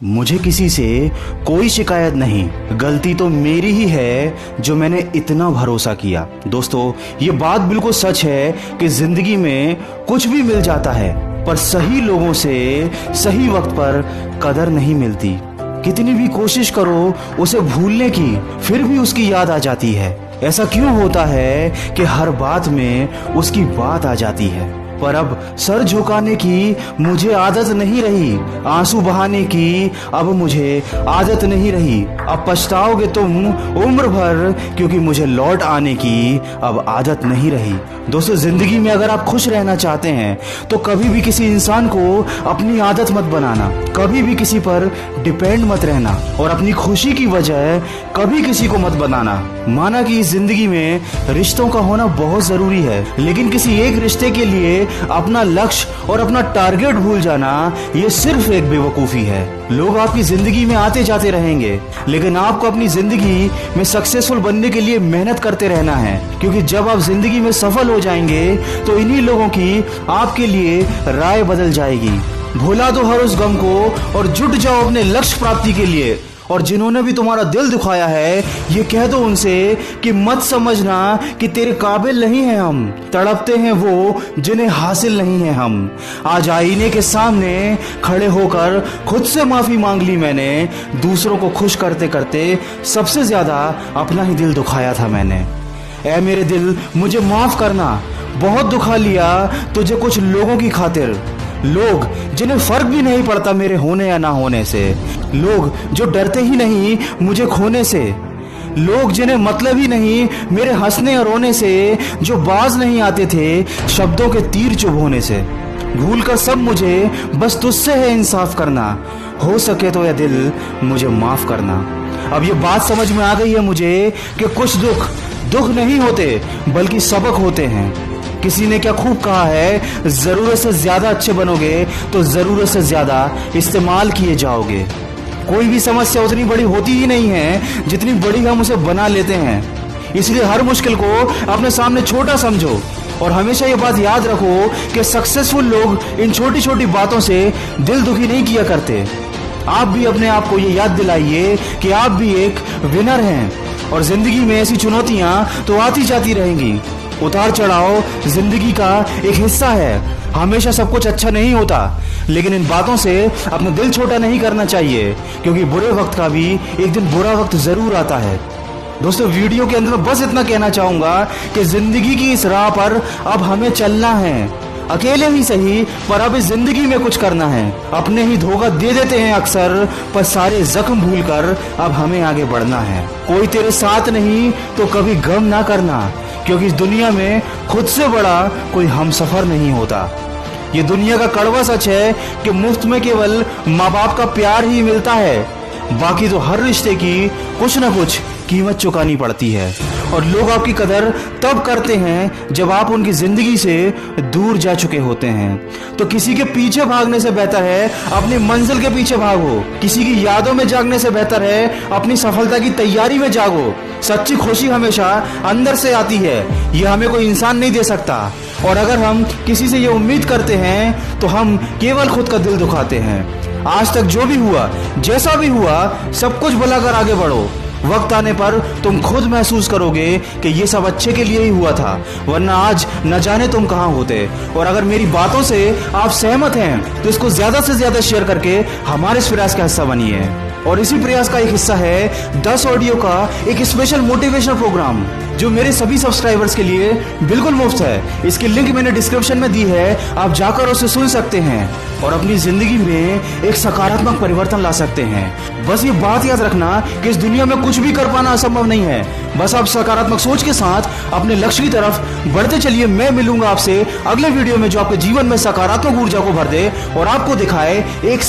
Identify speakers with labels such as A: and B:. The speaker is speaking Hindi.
A: मुझे किसी से कोई शिकायत नहीं, गलती तो मेरी ही है जो मैंने इतना भरोसा किया। दोस्तों, ये बात बिल्कुल सच है कि जिंदगी में कुछ भी मिल जाता है, पर सही लोगों से सही वक्त पर कदर नहीं मिलती। कितनी भी कोशिश करो उसे भूलने की, फिर भी उसकी याद आ जाती है। ऐसा क्यों होता है कि हर बात में उसकी बात आ जाती है? पर अब सर झुकाने की मुझे आदत नहीं रही, आंसू बहाने की अब मुझे आदत नहीं रही। अब पछताओगे तुम उम्र भर, क्योंकि मुझे लौट आने की अब आदत नहीं रही। दोस्तों, जिंदगी में अगर आप खुश रहना चाहते हैं तो कभी भी किसी इंसान को अपनी आदत मत बनाना, कभी भी किसी पर डिपेंड मत रहना, और अपनी खुशी की वजह कभी किसी को मत बनाना। माना कि इस जिंदगी में रिश्तों का होना बहुत जरूरी है, लेकिन किसी एक रिश्ते के लिए अपना लक्ष्य और अपना टारगेट भूल जाना, ये सिर्फ एक बेवकूफी है। लोग आपकी जिंदगी में आते जाते रहेंगे, लेकिन आपको अपनी जिंदगी में सक्सेसफुल बनने के लिए मेहनत करते रहना है, क्योंकि जब आप जिंदगी में सफल हो जाएंगे तो इन्हीं लोगों की आपके लिए राय बदल जाएगी। भुला दो हर उस गम को और जुट जाओ अपने लक्ष्य प्राप्ति के लिए। और जिन्होंने भी तुम्हारा दिल दुखाया है, ये कह दो उनसे कि मत समझना कि तेरे काबिल नहीं है हम, तड़पते हैं वो जिन्हें हासिल नहीं है हम। आज आईने के सामने खड़े होकर खुद से माफी मांग ली मैंने, दूसरों को खुश करते करते सबसे ज्यादा अपना ही दिल दुखाया था मैंने। ऐ मेरे दिल, मुझे माफ करना, बहुत दुखा लिया तुझे कुछ लोगों की खातिर। लोग जिन्हें फर्क भी नहीं पड़ता मेरे होने या ना होने से, लोग जो डरते ही नहीं मुझे खोने से, लोग जिन्हें मतलब ही नहीं मेरे हंसने और रोने से, जो बाज नहीं आते थे शब्दों के तीर चुभोने से। भूल कर सब मुझे बस तुझसे है इंसाफ करना, हो सके तो यह दिल मुझे माफ करना। अब ये बात समझ में आ गई है मुझे कि कुछ दुख नहीं होते बल्कि सबक होते हैं। किसी ने क्या खूब कहा है, जरूरत से ज्यादा अच्छे बनोगे तो जरूरत से ज्यादा इस्तेमाल किए जाओगे। कोई भी समस्या उतनी बड़ी होती ही नहीं है जितनी बड़ी हम उसे बना लेते हैं। इसलिए हर मुश्किल को अपने सामने छोटा समझो, और हमेशा ये बात याद रखो कि सक्सेसफुल लोग इन छोटी छोटी बातों से दिल दुखी नहीं किया करते। आप भी अपने आप को ये याद दिलाइए कि आप भी एक विनर हैं, और जिंदगी में ऐसी चुनौतियां तो आती जाती रहेंगी। उतार चढ़ाव जिंदगी का एक हिस्सा है, हमेशा सब कुछ अच्छा नहीं होता, लेकिन इन बातों से अपना दिल छोटा नहीं करना चाहिए, क्योंकि बुरे वक्त का भी एक दिन बुरा वक्त जरूर आता है। दोस्तों, वीडियो के अंदर बस इतना कहना चाहूंगा कि जिंदगी की इस राह पर अब हमें चलना है, अकेले ही सही, पर अब इस जिंदगी में कुछ करना है। अपने ही धोखा दे देते हैं अक्सर, पर सारे जख्म भूलकर अब हमें आगे बढ़ना है। कोई तेरे साथ नहीं तो कभी गम ना करना, क्योंकि इस दुनिया में खुद से बड़ा कोई हमसफर नहीं होता। ये दुनिया का कड़वा सच है कि मुफ्त में केवल माँ बाप का प्यार ही मिलता है, बाकी तो हर रिश्ते की कुछ ना कुछ कीमत चुकानी पड़ती है। और लोग आपकी कदर तब करते हैं जब आप उनकी जिंदगी से दूर जा चुके होते हैं। तो किसी के पीछे भागने से बेहतर है अपनी मंजिल के पीछे भागो, किसी की यादों में जागने से बेहतर है अपनी सफलता की तैयारी में जागो। सच्ची खुशी हमेशा अंदर से आती है, यह हमें कोई इंसान नहीं दे सकता, और अगर हम किसी से ये उम्मीद करते हैं तो हम केवल खुद का दिल दुखाते हैं। आज तक जो भी हुआ, जैसा भी हुआ, सब कुछ भुलाकर आगे बढ़ो। वक्त आने पर तुम खुद महसूस करोगे कि ये सब अच्छे के लिए ही हुआ था, वरना आज न जाने तुम कहाँ होते। और अगर मेरी बातों से आप सहमत हैं तो इसको ज्यादा से ज्यादा शेयर करके हमारे इस प्रयास का हिस्सा बनिए। और इसी प्रयास का एक हिस्सा है 10 ऑडियो का एक स्पेशल मोटिवेशनल प्रोग्राम, जो मेरे सभी सब्सक्राइबर्स के लिए बिल्कुल मुफ्त है। इसकी लिंक मैंने डिस्क्रिप्शन में दी है, आप जाकर उसे सुन सकते हैं और अपनी जिंदगी में एक सकारात्मक परिवर्तन ला सकते हैं। बस ये बात याद रखना कि इस दुनिया में कुछ भी कर पाना असंभव नहीं है, बस आप सकारात्मक सोच के साथ अपने लक्ष्य की तरफ बढ़ते चलिए। मैं मिलूंगा आपसे अगले वीडियो में, जो आपके जीवन में सकारात्मक ऊर्जा को भर दे और आपको दिखाए एक